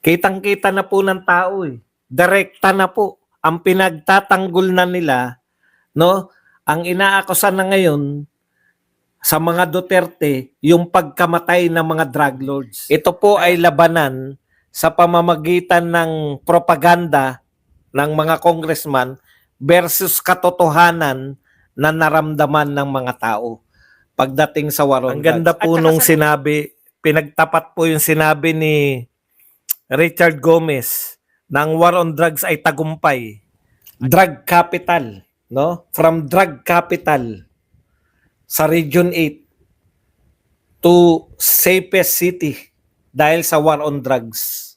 Kitang-kita na po ng tao eh. Direkta na po ang pinagtatanggol na nila, no? Ang inaakusan na ngayon sa mga Duterte, yung pagkamatay ng mga drug lords. Ito po ay labanan sa pamamagitan ng propaganda ng mga congressman versus katotohanan na naramdaman ng mga tao pagdating sa war on drugs. Ang ganda po nung sinabi, pinagtapat po yung sinabi ni Richard Gomez ng war on drugs ay tagumpay. Drug capital, no? From drug capital sa Region 8 to safest city dahil sa war on drugs.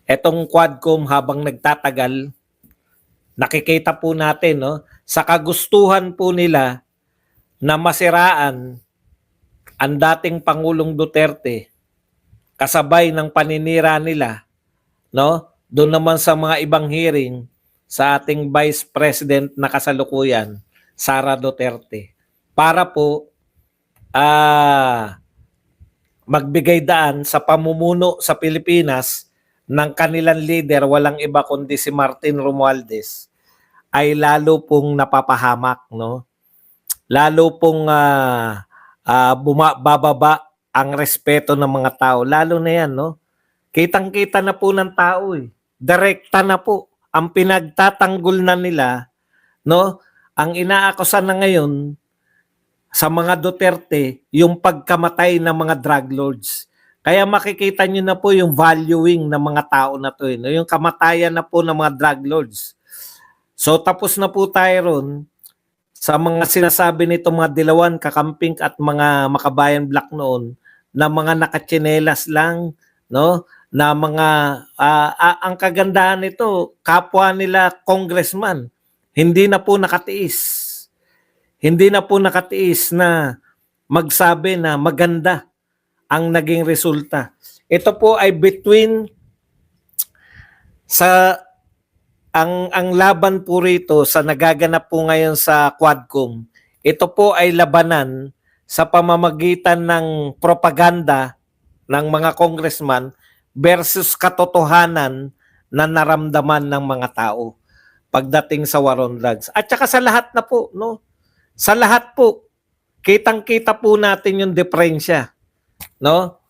Etong Quadcom habang nagtatagal, nakikita po natin, no, sa kagustuhan po nila na masiraan ang dating Pangulong Duterte, kasabay ng paninira nila, no, doon naman sa mga ibang hearing sa ating Vice President na kasalukuyan, Sara Duterte, para po magbigay daan sa pamumuno sa Pilipinas ng kanilang leader, walang iba kundi si Martin Romualdez, ay lalo pong napapahamak, no? Lalo pong bababa ang respeto ng mga tao. Lalo na yan, no? Kitang-kita na po ng tao eh. Direkta na po ang pinagtatanggol na nila, no? Ang inaakusan na ngayon sa mga Duterte, yung pagkamatay ng mga drug lords. Kaya makikita nyo na po yung valuing ng mga tao na to, no? Yung kamatayan na po ng mga drug lords. So tapos na po tayo ron sa mga sinasabi nito mga Dilawan, Kakamping at mga Makabayan Black noon na mga nakatsinelas lang, no? Na mga ang kagandahan nito, kapwa nila congressman, hindi na po nakatiis. Hindi na po nakatiis na magsabi na maganda ang naging resulta. Ito po ay between sa ang laban po rito sa nagaganap po ngayon sa Quadcom. Ito po ay labanan sa pamamagitan ng propaganda ng mga congressman versus katotohanan na naramdaman ng mga tao pagdating sa war on drugs. At saka sa lahat na po, no? Sa lahat po, kitang-kita po natin yung diferensya, no?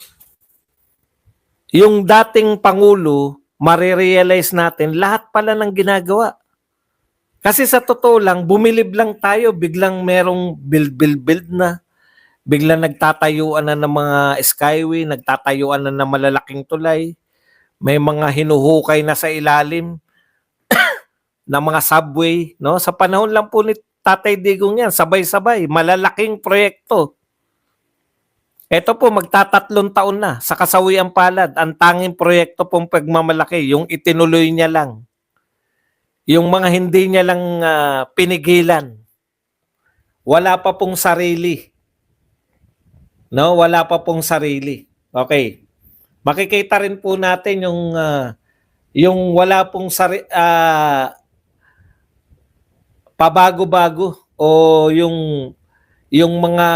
Yung dating Pangulo, marirealize natin lahat pala ng ginagawa. Kasi sa totoo lang, bumilib lang tayo, biglang merong build na. Biglang nagtatayuan na ng mga skyway, nagtatayuan na ng malalaking tulay. May mga hinuhukay na sa ilalim ng mga subway, no? Sa panahon lang po ni Tatay Digong yan, sabay-sabay, malalaking proyekto. Ito po, magtatatlong taon na sa kasawiang palad. Ang tanging proyekto pong pagmamalaki, yung itinuloy niya lang. Yung mga hindi niya lang pinigilan. Wala pa pong sarili. No, wala pa pong sarili. Okay. Makikita rin po natin yung wala pong pabago-bago o yung mga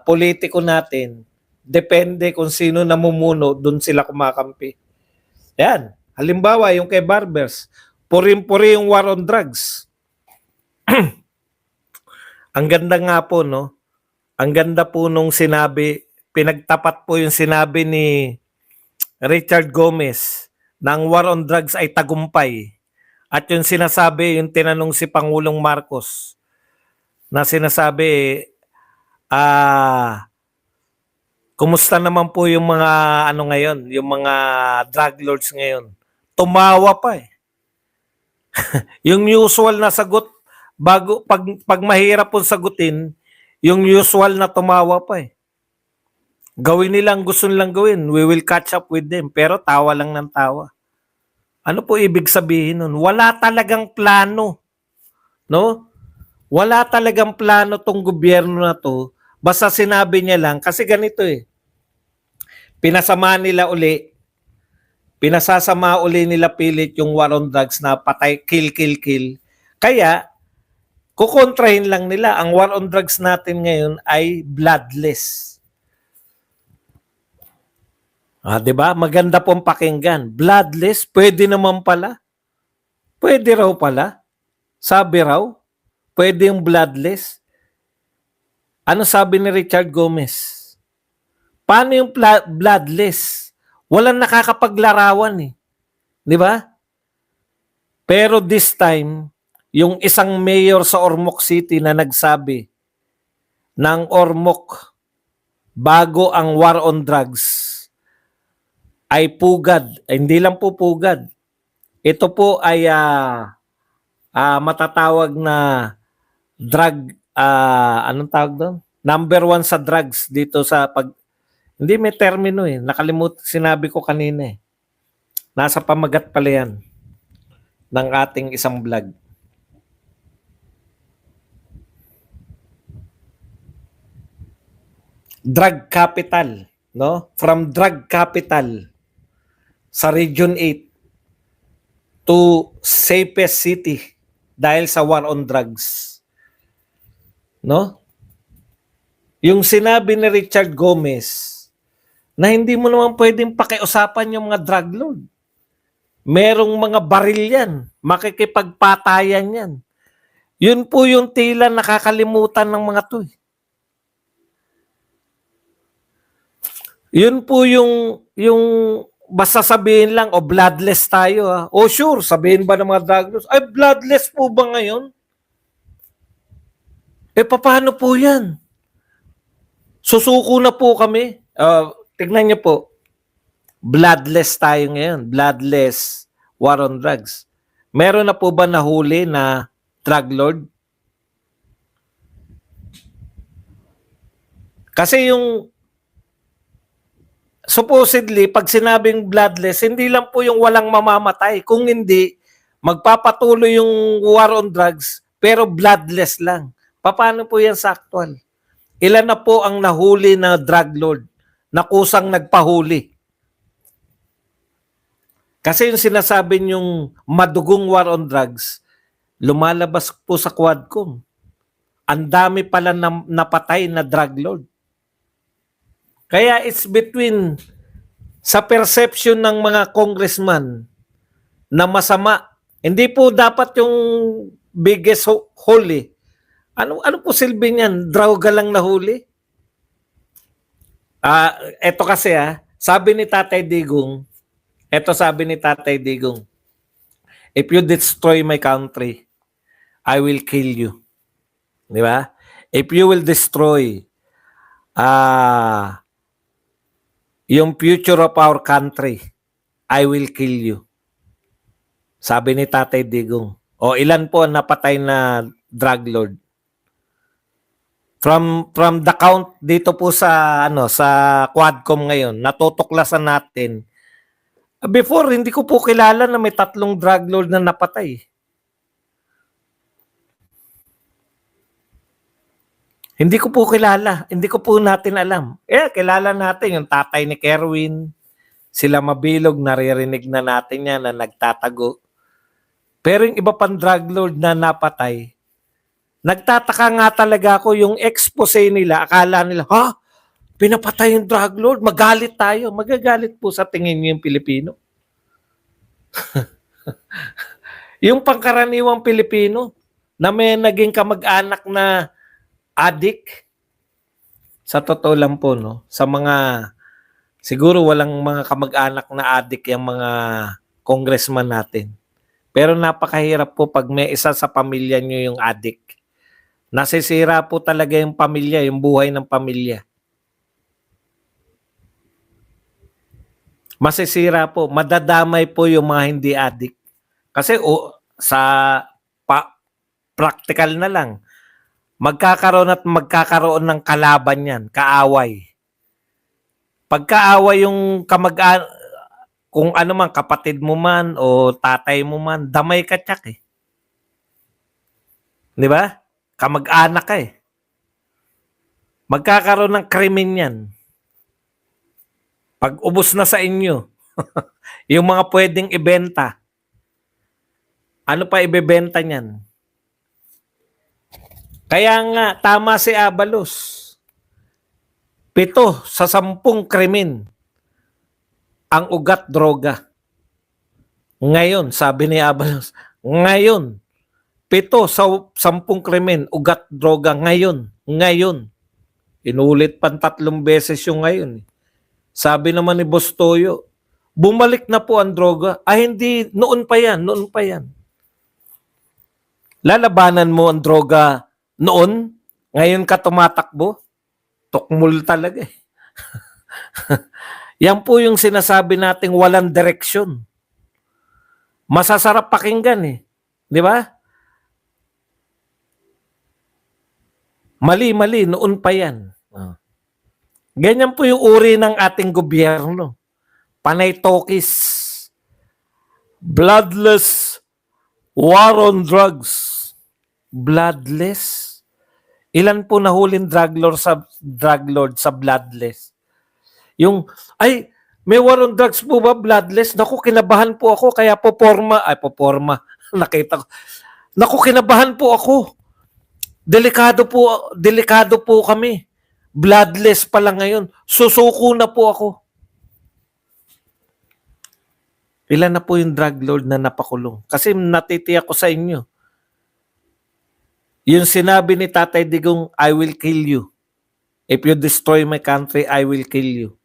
politiko natin, depende kung sino namumuno, doon sila kumakampi. Yan. Halimbawa, yung kay Barbers, puring-puri yung war on drugs. Ang ganda nga po, no? Ang ganda po nung sinabi, pinagtapat po yung sinabi ni Richard Gomez ng war on drugs ay tagumpay. At yung sinasabi, yung tinanong si Pangulong Marcos, na sinasabi, kumusta naman po yung mga ngayon, yung mga drug lords ngayon? Tumawa pa eh. Yung usual na sagot, pag mahirap pong sagutin, yung usual na tumawa pa eh. Gawin nilang gusto nilang gawin. We will catch up with them. Pero tawa lang ng tawa. Ano po ibig sabihin nun? Wala talagang plano. No? Wala talagang plano tong gobyerno na to. Basta sinabi niya lang, kasi ganito eh. Pinasama nila uli. Pinasasama uli nila pilit yung war on drugs na patay, kill. Kaya, kukontrahin lang nila. Ang war on drugs natin ngayon ay bloodless. 'Di ba? Maganda pong pakinggan. Bloodless, pwede naman pala. Pwede raw pala. Sabi raw, pwede yung bloodless. Ano sabi ni Richard Gomez? Paano yung bloodless? Walang nakakapaglarawan eh. Di ba? Pero this time, yung isang mayor sa Ormoc City na nagsabi ng Ormoc bago ang war on drugs ay pugad. Hindi lang po pugad. Ito po ay matatawag na drug, anong tawag doon? Number 1 sa drugs dito sa hindi may termino eh. Nakalimut, sinabi ko kanina eh. Nasa pamagat pala yan ng ating isang vlog. Drug capital, no? From drug capital sa Region 8 to safest city dahil sa war on drugs. No? Yung sinabi ni Richard Gomez na hindi mo naman pwedeng pakiusapan yung mga drug lord. Merong mga baril yan. Makikipagpatayan yan. Yun po yung tila nakakalimutan ng mga to. Yun po yung basta sabihin lang, bloodless tayo. Sure, sabihin ba ng mga drug lords, ay bloodless po ba ngayon? Paano po yan? Susuko na po kami. Tignan niyo po. Bloodless tayo ngayon. Bloodless war on drugs. Meron na po ba nahuli na drug lord? Kasi yung supposedly, pag sinabing bloodless, hindi lang po yung walang mamamatay. Kung hindi, magpapatuloy yung war on drugs, pero bloodless lang. Paano po yan sa actual? Ilan na po ang nahuli na drug lord na kusang nagpahuli? Kasi yung sinasabi niyong madugong war on drugs, lumalabas po sa Quadcom. Ang dami pala napatay na drug lord. Kaya it's between sa perception ng mga congressman na masama. Hindi po dapat yung biggest hole. Ano po silbi niyan? Droga lang nahuli? Eto kasi sabi ni Tatay Digong, if you destroy my country, I will kill you. Di ba? If you will destroy yung future of our country, I will kill you. Sabi ni Tatay Digong. Ilan po ang napatay na drug lord? From the count dito po sa sa Quadcom ngayon, natutuklasan natin. Before, hindi ko po kilala na may 3 drug lord na napatay. Hindi ko po kilala. Hindi ko po natin alam. Kilala natin yung tatay ni Kerwin. Sila Mabilog, naririnig na natin yan na nagtatago. Pero yung iba pang drug lord na napatay, nagtataka nga talaga ako yung expose nila. Akala nila, pinapatay yung drug lord, magalit tayo. Magagalit po sa tingin niyo yung Pilipino. Yung pangkaraniwang Pilipino na may naging kamag-anak na addict, sa totoo lang po, no? Sa mga, siguro walang mga kamag-anak na addict yung mga congressman natin. Pero napakahirap po pag may isa sa pamilya nyo yung addict. Nasisira po talaga yung pamilya, yung buhay ng pamilya. Masisira po, madadamay po yung mga hindi addict. Kasi sa practical na lang, magkakaroon ng kalaban yan, kaaway. Pagkaaway yung kung ano man, kapatid mo man o tatay mo man, damay ka tsak . Di ba? Kamag-anak ka . Magkakaroon ng krimen yan. Pag ubos na sa inyo, yung mga pwedeng ibenta, ano pa ibebenta niyan? Kaya nga, tama si Abalos. 7 sa 10 krimen ang ugat droga. Ngayon, sabi ni Abalos, ngayon, 7 sa 10 krimen, ugat droga ngayon. Ngayon. Inulit pa 3 beses yung ngayon. Sabi naman ni Boss Toyo, bumalik na po ang droga. Ay hindi, noon pa yan, noon pa yan. Lalabanan mo ang droga noon, ngayon ka tumatakbo, tukmul talaga eh. Yan po yung sinasabi nating walang direksyon. Masasarap pakinggan eh. Di ba? Mali, noon pa yan. Ganyan po yung uri ng ating gobyerno. Panay tokis. Bloodless war on drugs. Bloodless? Ilan po nahuling drug lord sa bloodless? Yung, ay, may war on drugs po ba, bloodless? Naku, kinabahan po ako, kaya poporma. Nakita ko. Naku, kinabahan po ako. Delikado po kami. Bloodless pala ngayon. Susuko na po ako. Ilan na po yung drug lord na napakulong? Kasi natitiyak ko sa inyo. Yung sinabi ni Tatay Digong, I will kill you. If you destroy my country, I will kill you.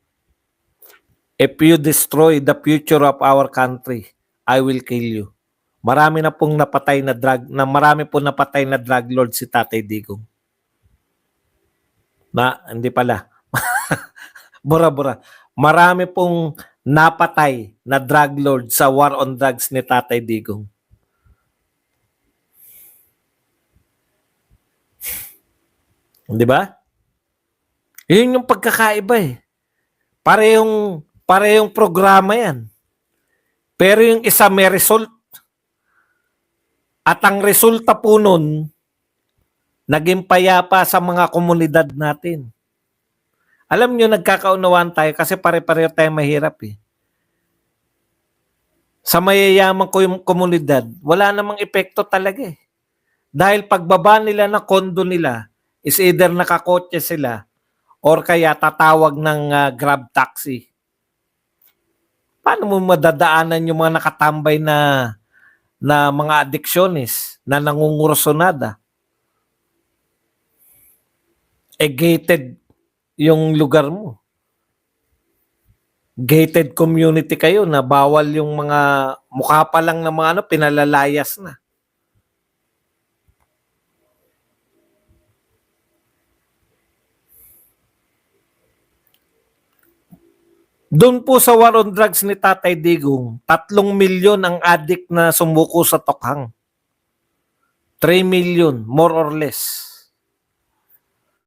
If you destroy the future of our country, I will kill you. Marami pong napatay na drug lord si Tatay Digong. Hindi pala. Bura-bura. Marami pong napatay na drug lord sa war on drugs ni Tatay Digong. Di ba? Yun yung pagkakaiba eh. Parehong programa yan. Pero yung isa may result. At ang resulta po nun, naging payapa sa mga komunidad natin. Alam nyo, nagkakaunawaan tayo kasi pare-pareho tayo mahirap eh. Sa mayayaman ko yung komunidad, wala namang epekto talaga eh. Dahil pagbaba nila ng kondo nila, is either nakakotse sila or kaya tatawag ng grab taxi. Paano mo madadaanan yung mga nakatambay na mga addiksyonis na nangungursunada? Gated yung lugar mo. Gated community kayo na bawal yung mga mukha pa lang ng mga pinalalayas na. Doon po sa war on drugs ni Tatay Digong, 3 milyon ang addict na sumuko sa tokhang. 3 million, more or less.